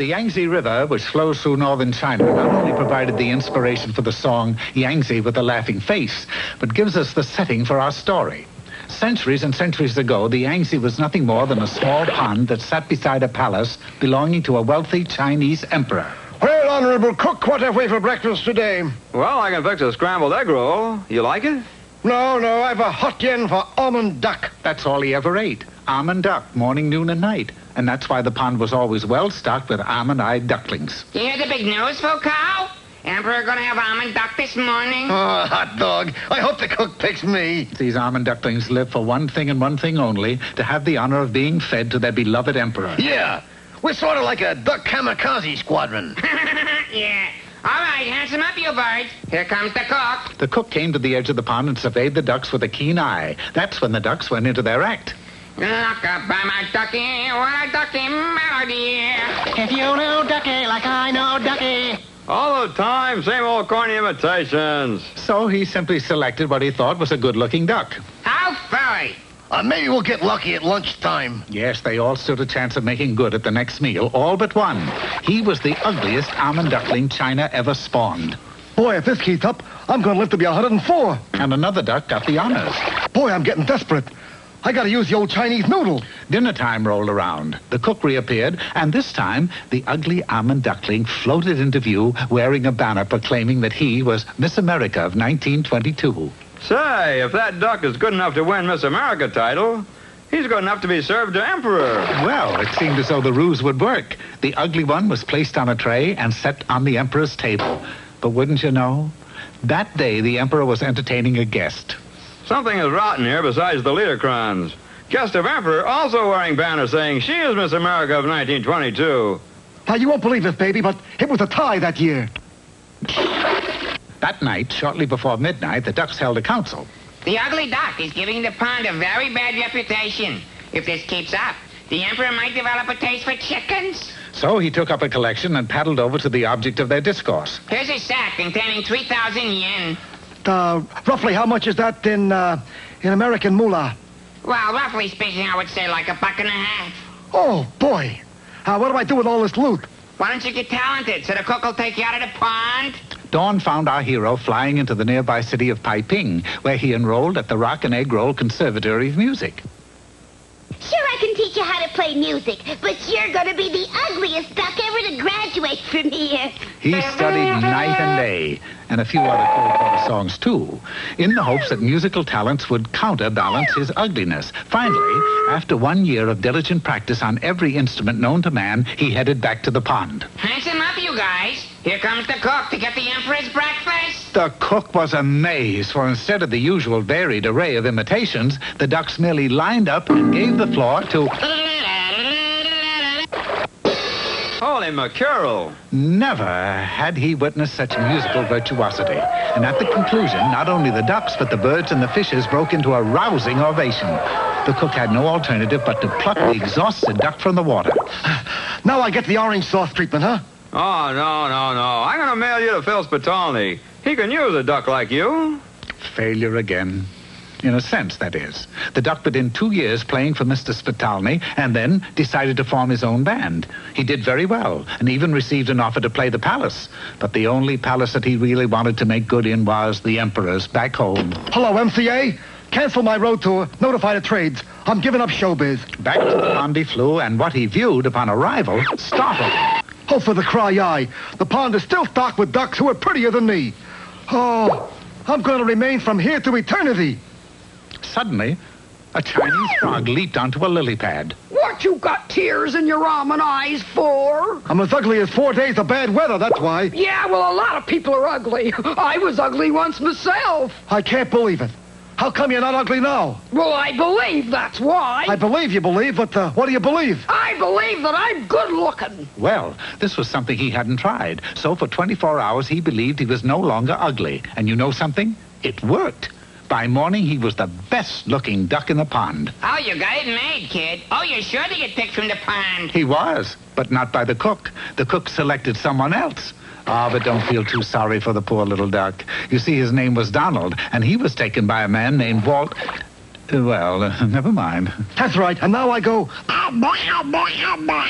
The Yangtze River, which flows through northern China, not only provided the inspiration for the song Yangtze with a Laughing Face, but gives us the setting for our story. Centuries and centuries ago, the Yangtze was nothing more than a small pond that sat beside a palace belonging to a wealthy Chinese emperor. Well, Honorable Cook, what have we for breakfast today? Well, I can fix a scrambled egg roll. You like it? No, I've a hot yen for almond duck. That's all he ever ate. Almond duck, morning, noon, and night. And that's why the pond was always well stocked with almond-eyed ducklings. You hear the big news, Foucault? Emperor gonna have almond duck this morning. Oh, hot dog. I hope the cook picks me. These almond ducklings live for one thing and one thing only, to have the honor of being fed to their beloved emperor. Yeah, we're sort of like a duck kamikaze squadron. Yeah. All right, handsome up, you birds. Here comes the cook. The cook came to the edge of the pond and surveyed the ducks with a keen eye. That's when the ducks went into their act. Look up by my ducky, what a ducky melody. If you know ducky like I know ducky. All the time, same old corny imitations. So he simply selected what he thought was a good-looking duck. How furry. Maybe we'll get lucky at lunchtime. Yes, they all stood a chance of making good at the next meal, all but one. He was the ugliest almond duckling China ever spawned. Boy, if this keeps up, I'm going to live to be 104. And another duck got the honors. Boy, I'm getting desperate. I got to use the old Chinese noodle. Dinner time rolled around. The cook reappeared, and this time, the ugly almond duckling floated into view wearing a banner proclaiming that he was Miss America of 1922. Say, if that duck is good enough to win Miss America title, he's good enough to be served to Emperor. Well, it seemed as though the ruse would work. The ugly one was placed on a tray and set on the Emperor's table. But wouldn't you know, that day the Emperor was entertaining a guest. Something is rotten here besides the Liederkranz. Guest of Emperor also wearing banner saying she is Miss America of 1922. Now, you won't believe this, baby, but it was a tie that year. That night, shortly before midnight, the ducks held a council. The ugly duck is giving the pond a very bad reputation. If this keeps up, the Emperor might develop a taste for chickens. So he took up a collection and paddled over to the object of their discourse. Here's a sack containing 3,000 yen. Roughly how much is that in American moolah? Well, roughly speaking, I would say like $1.50. Oh, boy. What do I do with all this loot? Why don't you get talented so the cook will take you out of the pond? Dawn found our hero flying into the nearby city of Taiping, where he enrolled at the Rock and Egg Roll Conservatory of Music. Sure, I can teach you how to play music, but you're going to be the ugliest duck ever to graduate from here. He studied night and day, and a few other Cole songs, too, in the hopes that musical talents would counterbalance his ugliness. Finally, after 1 year of diligent practice on every instrument known to man, he headed back to the pond. Handsome up, you guys. Here comes the cook to get the Emperor's breakfast. The cook was amazed, for instead of the usual varied array of imitations, the ducks merely lined up and gave the floor to... Holy mackerel. Never had he witnessed such musical virtuosity. And at the conclusion, not only the ducks, but the birds and the fishes broke into a rousing ovation. The cook had no alternative but to pluck the exhausted duck from the water. Now I get the orange sauce treatment, huh? Oh, no. I'm going to mail you to Phil Spitalny. He can use a duck like you. Failure again. In a sense, that is. The duck put in 2 years playing for Mr. Spitalny and then decided to form his own band. He did very well and even received an offer to play the palace. But the only palace that he really wanted to make good in was the Emperor's back home. Hello, MCA. Cancel my road tour. Notify the trades. I'm giving up showbiz. Back to the pond he flew, and what he viewed upon arrival startled him. Oh, for the cry eye. The pond is still stocked with ducks who are prettier than me. Oh, I'm going to remain from here to eternity. Suddenly, a Chinese frog leaped onto a lily pad. What you got tears in your almond eyes for? I'm as ugly as 4 days of bad weather, that's why. Yeah, well, a lot of people are ugly. I was ugly once myself. I can't believe it. How come you're not ugly now? Well, I believe that's why. I believe you believe, but what do you believe? I believe that I'm good looking. Well, this was something he hadn't tried. So for 24 hours, he believed he was no longer ugly. And you know something? It worked. By morning, he was the best-looking duck in the pond. Oh, you got it made, kid. Oh, you're sure to get picked from the pond. He was, but not by the cook. The cook selected someone else. Ah, but don't feel too sorry for the poor little duck. You see, his name was Donald, and he was taken by a man named Walt... Well, never mind. That's right, and now I go... Oh, boy, oh, boy, oh, boy.